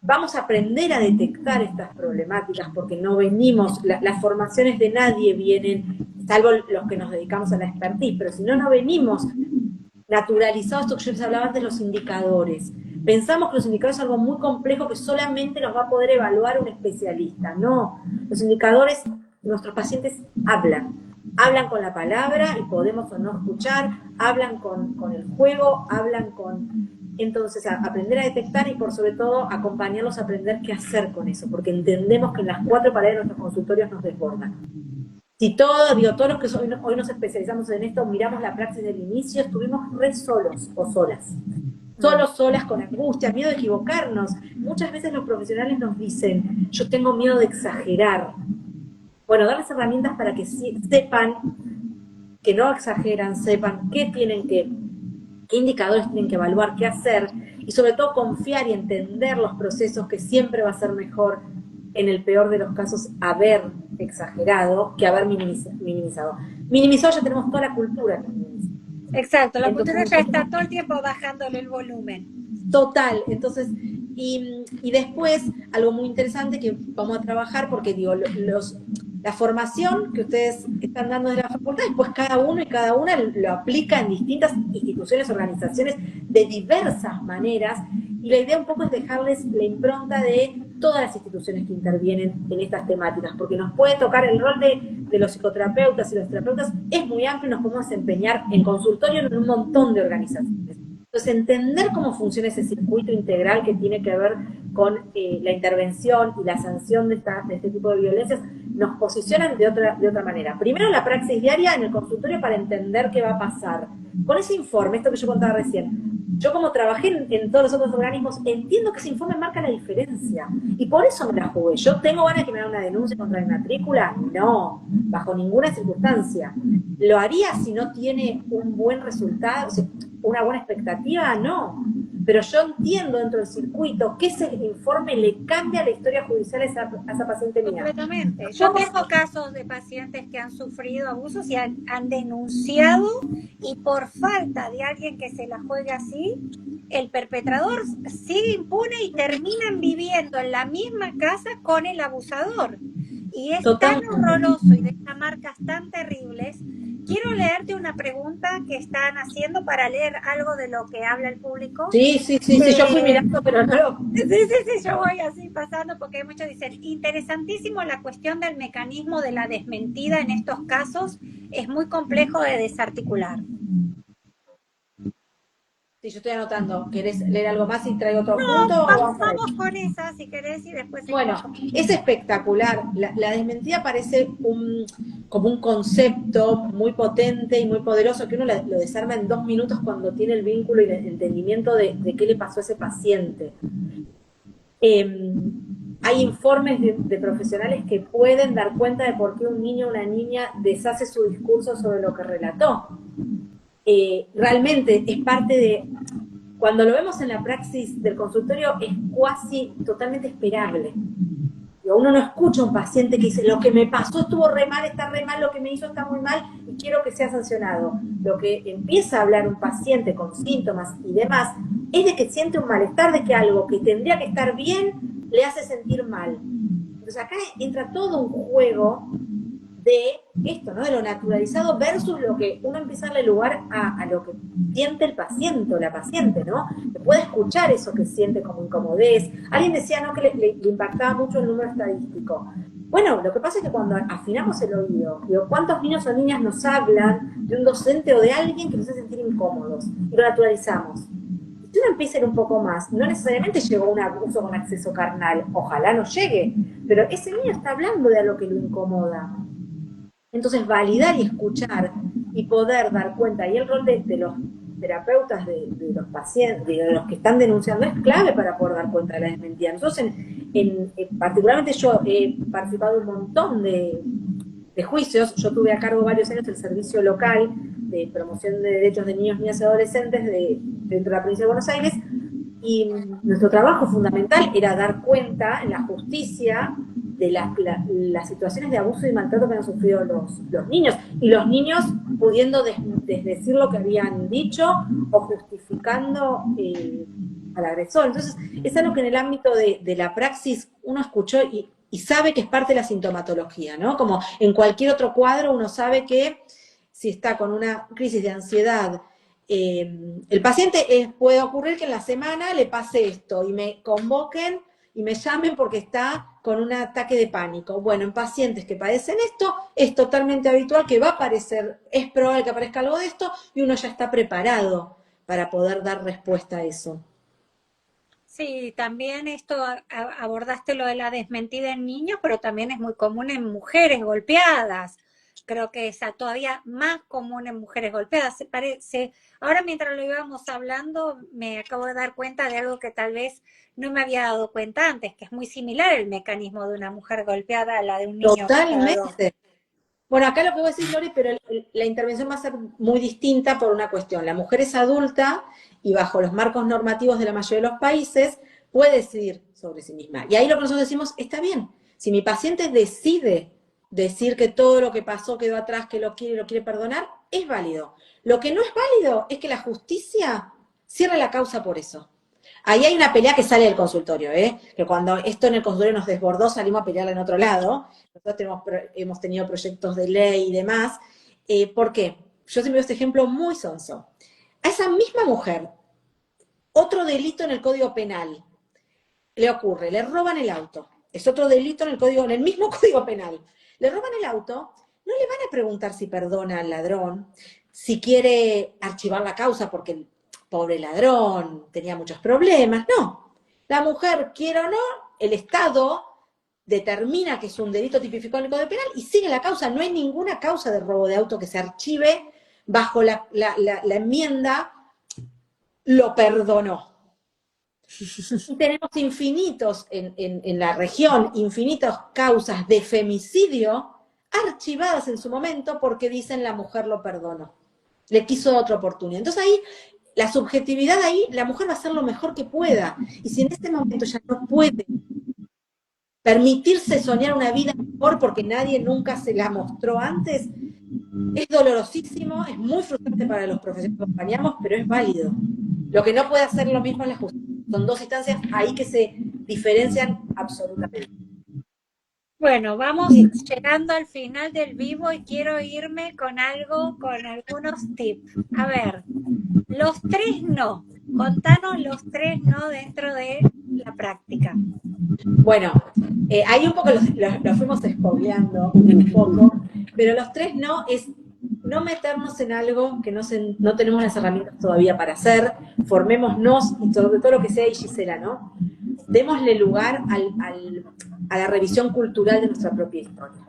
Vamos a aprender a detectar estas problemáticas porque no venimos, las formaciones de nadie vienen, salvo los que nos dedicamos a la expertise, pero si no, no venimos naturalizados. Esto que yo les hablaba antes, los indicadores. Pensamos que los indicadores es algo muy complejo que solamente nos va a poder evaluar un especialista. No, los indicadores, nuestros pacientes hablan con la palabra y podemos o no escuchar, hablan con el juego, hablan con Entonces, aprender a detectar y por sobre todo acompañarlos a aprender qué hacer con eso, porque entendemos que en las 4 paredes de nuestros consultorios nos desbordan. Si todos los que hoy nos especializamos en esto, miramos la praxis del inicio, estuvimos re solos o solas. Solas, con angustia, miedo de equivocarnos. Muchas veces los profesionales nos dicen, yo tengo miedo de exagerar. Bueno, darles herramientas para que sepan que no exageran, sepan qué indicadores tienen que evaluar, qué hacer, y sobre todo confiar y entender los procesos, que siempre va a ser mejor, en el peor de los casos, haber exagerado que haber minimizado. Minimizado ya tenemos toda la cultura. Exacto, la cultura ya está todo el tiempo bajándole el volumen. Total, entonces, y después, algo muy interesante que vamos a trabajar, porque digo, la formación que ustedes están dando de la facultad, después cada uno y cada una lo aplica en distintas instituciones, organizaciones, de diversas maneras, y la idea un poco es dejarles la impronta de todas las instituciones que intervienen en estas temáticas, porque nos puede tocar el rol de los psicoterapeutas y los terapeutas, es muy amplio y nos podemos desempeñar en consultorio en un montón de organizaciones. Entonces, entender cómo funciona ese circuito integral que tiene que ver con la intervención y la sanción de este tipo de violencias, nos posicionan de otra manera. Primero, la praxis diaria en el consultorio para entender qué va a pasar. Con ese informe, esto que yo contaba recién, yo como trabajé en todos los otros organismos, entiendo que ese informe marca la diferencia. Y por eso me la jugué. ¿Yo tengo ganas de que me haga una denuncia contra mi matrícula? No, bajo ninguna circunstancia. ¿Lo haría si no tiene un buen resultado, o sea, una buena expectativa? No. Pero yo entiendo dentro del circuito que ese informe le cambia la historia judicial a esa paciente mía. Completamente. Yo tengo casos de pacientes que han sufrido abusos y han denunciado, y por falta de alguien que se la juegue así, el perpetrador sigue impune y terminan viviendo en la misma casa con el abusador. Y es tan horroroso y deja marcas tan terribles. Quiero leerte una pregunta que están haciendo para leer algo de lo que habla el público. Sí, yo fui mirando, pero no. Sí, yo voy así pasando, porque muchos dicen, interesantísimo la cuestión del mecanismo de la desmentida en estos casos, es muy complejo de desarticular. Sí, yo estoy anotando. ¿Querés leer algo más y traigo otro punto? Vamos con esa, si querés, y después... Bueno, es espectacular. La desmentida parece como un concepto muy potente y muy poderoso, que uno lo desarma en 2 minutos cuando tiene el vínculo y el entendimiento de qué le pasó a ese paciente. Hay informes de profesionales que pueden dar cuenta de por qué un niño o una niña deshace su discurso sobre lo que relató. Realmente es parte de... Cuando lo vemos en la praxis del consultorio es casi totalmente esperable. Uno no escucha a un paciente que dice, lo que me pasó estuvo re mal, está re mal, lo que me hizo está muy mal y quiero que sea sancionado. Lo que empieza a hablar un paciente con síntomas y demás es de que siente un malestar, de que algo que tendría que estar bien le hace sentir mal. Entonces acá entra todo un juego de esto, ¿no? De lo naturalizado versus lo que uno empieza a darle lugar a lo que siente el paciente o la paciente, ¿no? Que puede escuchar eso que siente como incomodez. Alguien decía, ¿no?, que le impactaba mucho el número estadístico. Bueno, lo que pasa es que cuando afinamos el oído, digo, ¿cuántos niños o niñas nos hablan de un docente o de alguien que nos hace sentir incómodos? Y lo naturalizamos. Si uno empieza a ir un poco más, no necesariamente llegó a un abuso con acceso carnal, ojalá no llegue, pero ese niño está hablando de algo que lo incomoda. Entonces, validar y escuchar y poder dar cuenta, y el rol de los terapeutas, de los pacientes, de los que están denunciando, es clave para poder dar cuenta de la desmentida. Nosotros, particularmente yo he participado en un montón de juicios. Yo tuve a cargo varios años el servicio local de promoción de derechos de niños, niñas y adolescentes dentro de la provincia de Buenos Aires, y nuestro trabajo fundamental era dar cuenta en la justicia de las situaciones de abuso y maltrato que han sufrido los niños, y los niños pudiendo desdecir lo que habían dicho o justificando al agresor. Entonces, es algo que en el ámbito de la praxis uno escuchó y sabe que es parte de la sintomatología, ¿no? Como en cualquier otro cuadro, uno sabe que si está con una crisis de ansiedad, el paciente puede ocurrir que en la semana le pase esto y me convoquen y me llamen porque está con un ataque de pánico. Bueno, en pacientes que padecen esto, es totalmente habitual que va a aparecer, es probable que aparezca algo de esto y uno ya está preparado para poder dar respuesta a eso. Sí, también esto abordaste lo de la desmentida en niños, pero también es muy común en mujeres golpeadas. Creo que es todavía más común en mujeres golpeadas. Se parece, ahora mientras lo íbamos hablando, me acabo de dar cuenta de algo que tal vez no me había dado cuenta antes, que es muy similar el mecanismo de una mujer golpeada a la de un niño golpeado. Totalmente. Bueno, acá lo que voy a decir, Lori, pero la intervención va a ser muy distinta por una cuestión. La mujer es adulta y bajo los marcos normativos de la mayoría de los países puede decidir sobre sí misma. Y ahí lo que nosotros decimos, está bien. Si mi paciente decide decir que todo lo que pasó quedó atrás, que lo quiere perdonar, es válido. Lo que no es válido es que la justicia cierre la causa por eso. Ahí hay una pelea que sale del consultorio, que cuando esto en el consultorio nos desbordó, salimos a pelearla en otro lado. Nosotros hemos tenido proyectos de ley y demás. ¿Por qué? Yo siempre doy este ejemplo muy sonso. A esa misma mujer, otro delito en el Código Penal le ocurre, le roban el auto. Es otro delito en el mismo Código Penal. Le roban el auto, no le van a preguntar si perdona al ladrón, si quiere archivar la causa porque el pobre ladrón tenía muchos problemas. No. La mujer, quiera o no, el Estado determina que es un delito tipificado en el Código Penal y sigue la causa. No hay ninguna causa de robo de auto que se archive bajo la enmienda lo perdonó. Y tenemos infinitos en la región, infinitas causas de femicidio archivadas en su momento porque dicen la mujer lo perdonó. Le quiso otra oportunidad. Entonces ahí, la subjetividad ahí, la mujer va a hacer lo mejor que pueda. Y si en este momento ya no puede permitirse soñar una vida mejor porque nadie nunca se la mostró antes, es dolorosísimo, es muy frustrante para los profesionales que acompañamos, pero es válido. Lo que no puede hacer lo mismo es la justicia. Son dos instancias ahí que se diferencian absolutamente. Bueno, vamos llegando al final del vivo y quiero irme con algo, con algunos tips. A ver, los tres no. Contanos los tres no dentro de la práctica. Bueno, ahí un poco los fuimos spoileando un poco, pero los tres no es no meternos en algo que no tenemos las herramientas todavía para hacer, formémonos y sobre todo lo que sea, y Gisela, ¿no? Démosle lugar a la revisión cultural de nuestra propia historia.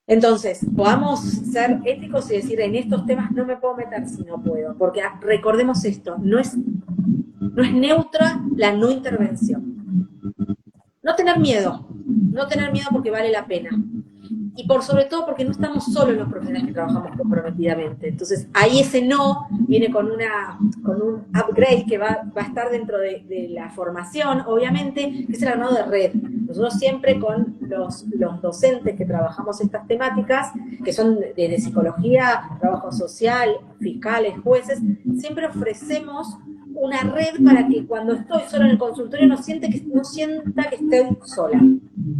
Entonces, podamos ser éticos y decir, en estos temas no me puedo meter si no puedo, porque recordemos esto, no es neutra la no intervención. No tener miedo porque vale la pena. Y por sobre todo porque no estamos solos los profesionales que trabajamos comprometidamente. Entonces, ahí ese no viene con un upgrade que va a estar dentro de la formación, obviamente, que es el armado de red. Nosotros siempre con los docentes que trabajamos estas temáticas, que son de psicología, trabajo social, fiscales, jueces, siempre ofrecemos una red para que cuando estoy sola en el consultorio no sienta que estoy sola.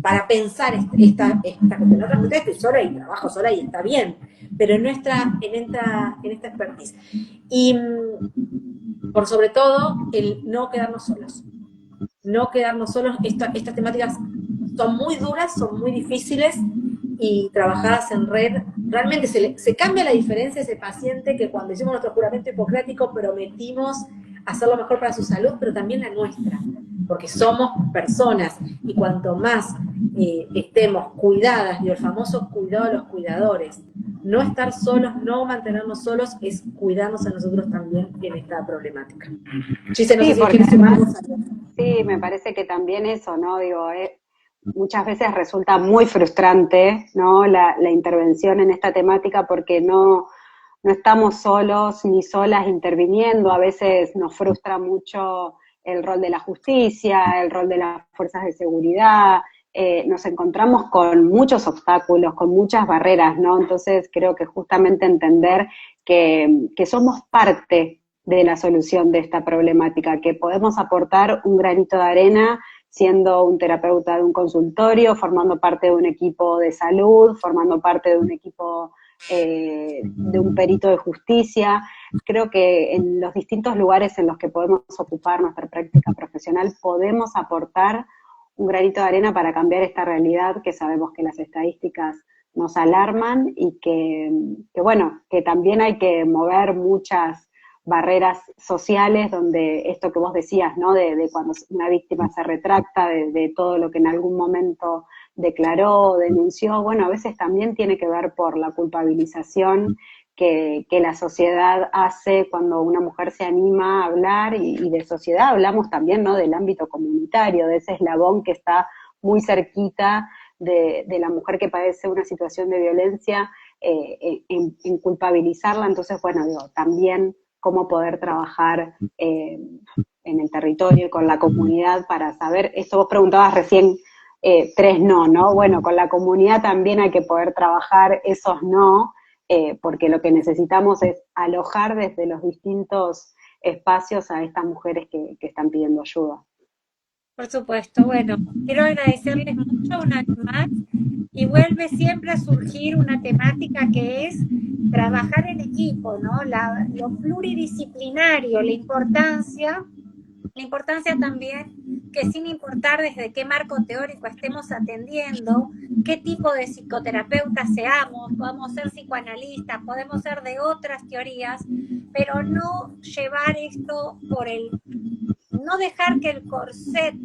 Para pensar esta cuestión. En otras cuestiones estoy sola y trabajo sola y está bien, pero en esta expertise. Y por sobre todo, el no quedarnos solos. No quedarnos solos. Estas temáticas son muy duras, son muy difíciles y trabajadas en red, realmente se cambia la diferencia ese paciente que cuando hicimos nuestro juramento hipocrático prometimos hacer lo mejor para su salud, pero también la nuestra, porque somos personas y cuanto más estemos cuidadas, y el famoso cuidado de los cuidadores, no estar solos, no mantenernos solos, es cuidarnos a nosotros también en esta problemática. Gise, no sé si quieres sumar algo. Sí, me parece que también eso, ¿no? Digo, muchas veces resulta muy frustrante, ¿no? La intervención en esta temática porque no estamos solos ni solas interviniendo, a veces nos frustra mucho el rol de la justicia, el rol de las fuerzas de seguridad, nos encontramos con muchos obstáculos, con muchas barreras, ¿no? Entonces creo que justamente entender que somos parte de la solución de esta problemática, que podemos aportar un granito de arena siendo un terapeuta de un consultorio, formando parte de un equipo de salud, formando parte de un equipo de un perito de justicia. Creo que en los distintos lugares en los que podemos ocupar nuestra práctica profesional podemos aportar un granito de arena para cambiar esta realidad que sabemos que las estadísticas nos alarman y que bueno, que también hay que mover muchas barreras sociales, donde esto que vos decías, ¿no? De cuando una víctima se retracta de todo lo que en algún momento declaró, denunció, bueno, a veces también tiene que ver por la culpabilización que la sociedad hace cuando una mujer se anima a hablar, y de sociedad hablamos también, ¿no? Del ámbito comunitario, de ese eslabón que está muy cerquita de la mujer que padece una situación de violencia, en culpabilizarla. Entonces, bueno, digo, también cómo poder trabajar en el territorio y con la comunidad para saber, esto vos preguntabas recién, 3 no, ¿no? Bueno, con la comunidad también hay que poder trabajar esos no, porque lo que necesitamos es alojar desde los distintos espacios a estas mujeres que están pidiendo ayuda. Por supuesto. Bueno, quiero agradecerles mucho una vez más y vuelve siempre a surgir una temática que es trabajar en equipo, ¿no? Lo pluridisciplinario, la importancia también que sin importar desde qué marco teórico estemos atendiendo, qué tipo de psicoterapeutas seamos, podemos ser psicoanalistas, podemos ser de otras teorías, pero no llevar esto no dejar que el corset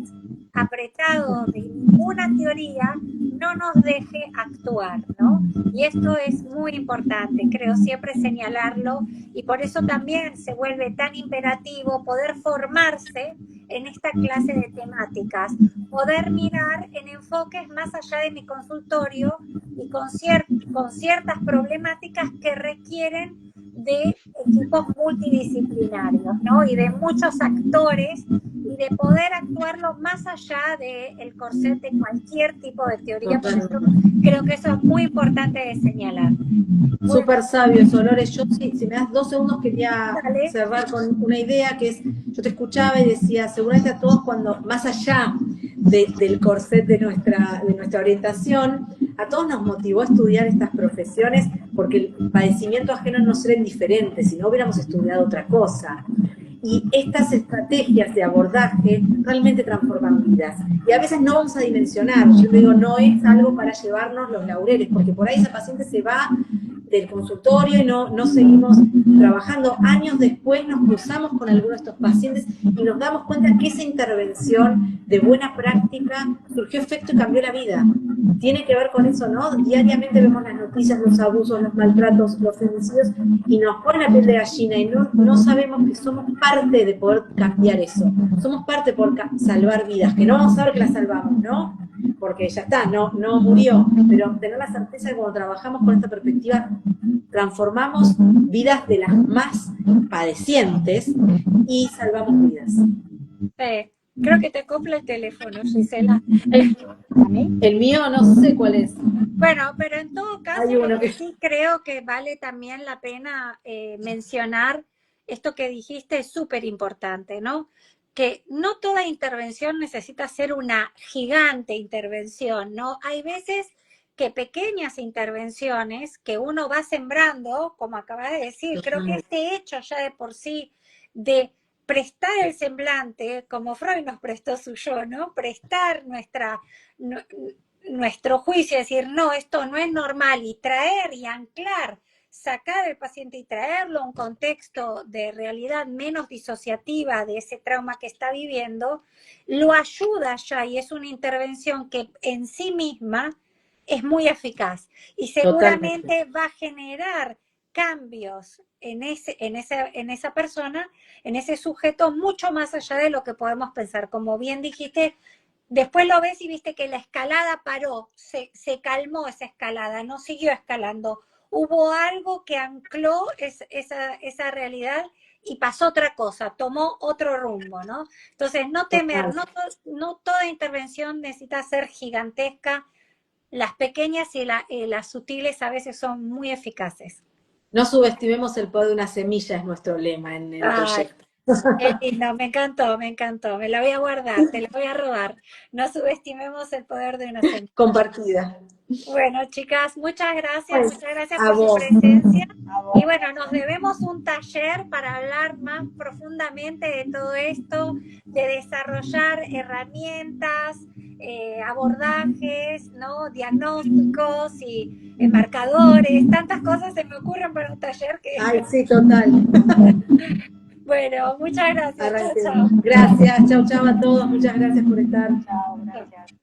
apretado de ninguna teoría no nos deje actuar, ¿no? Y esto es muy importante, creo siempre señalarlo, y por eso también se vuelve tan imperativo poder formarse en esta clase de temáticas, poder mirar en enfoques más allá de mi consultorio y con ciertas problemáticas que requieren de equipos multidisciplinarios, ¿no? Y de muchos actores, y de poder actuarlo más allá del corset de cualquier tipo de teoría. Por eso creo que eso es muy importante de señalar. Súper sabio, Dolores. Yo, si me das 2 segundos, quería Dale. cerrar con una idea que es, yo te escuchaba y decía, seguramente a todos cuando, más allá del corset de nuestra orientación, a todos nos motivó a estudiar estas profesiones porque el padecimiento ajeno no será indiferente, si no hubiéramos estudiado otra cosa. Y estas estrategias de abordaje realmente transforman vidas. Y a veces no vamos a dimensionar. Yo te digo, no es algo para llevarnos los laureles, porque por ahí esa paciente se va del consultorio y no seguimos trabajando. Años después nos cruzamos con algunos de estos pacientes y nos damos cuenta que esa intervención de buena práctica surgió efecto y cambió la vida. Tiene que ver con eso, ¿no? Diariamente vemos las noticias, los abusos, los maltratos, los femicidios, y nos ponen la piel de gallina y no sabemos que somos parte de poder cambiar eso. Somos parte por salvar vidas, que no vamos a saber que las salvamos, ¿no? Porque ya está, no murió, pero tener la certeza de que cuando trabajamos con esta perspectiva transformamos vidas de las más padecientes y salvamos vidas. Creo que te copla el teléfono, Gisela. El mío no sé cuál es. Bueno, pero en todo caso, Hay que... sí creo que vale también la pena mencionar esto que dijiste, es súper importante, ¿no? Que no toda intervención necesita ser una gigante intervención, ¿no? Hay veces que pequeñas intervenciones que uno va sembrando, como acabas de decir, creo que este hecho ya de por sí de prestar el semblante, como Freud nos prestó su yo, ¿no? Prestar nuestro juicio, decir, no, esto no es normal, y traer y anclar, sacar al paciente y traerlo a un contexto de realidad menos disociativa de ese trauma que está viviendo, lo ayuda ya, y es una intervención que en sí misma es muy eficaz y seguramente totalmente va a generar cambios en esa persona, en ese sujeto, mucho más allá de lo que podemos pensar. Como bien dijiste, después lo ves y viste que la escalada paró, se calmó esa escalada, no siguió escalando. Hubo algo que ancló esa realidad y pasó otra cosa, tomó otro rumbo, ¿no? Entonces, no temer, no toda intervención necesita ser gigantesca. Las pequeñas y las sutiles a veces son muy eficaces. No subestimemos el poder de una semilla, es nuestro lema en el proyecto. Qué lindo, me encantó, me la voy a guardar, te la voy a robar. No subestimemos el poder de una semilla. Compartida. Bueno, chicas, muchas gracias por vos. su presencia. Y bueno, nos debemos un taller para hablar más profundamente de todo esto, de desarrollar herramientas, abordajes, ¿no? Diagnósticos y marcadores, tantas cosas se me ocurren para un taller que... Ay, sí, total. Bueno, muchas gracias. Chao, Arrancemos. chao. Gracias, chau, chau a todos, muchas gracias por estar. Chao, Chao. gracias.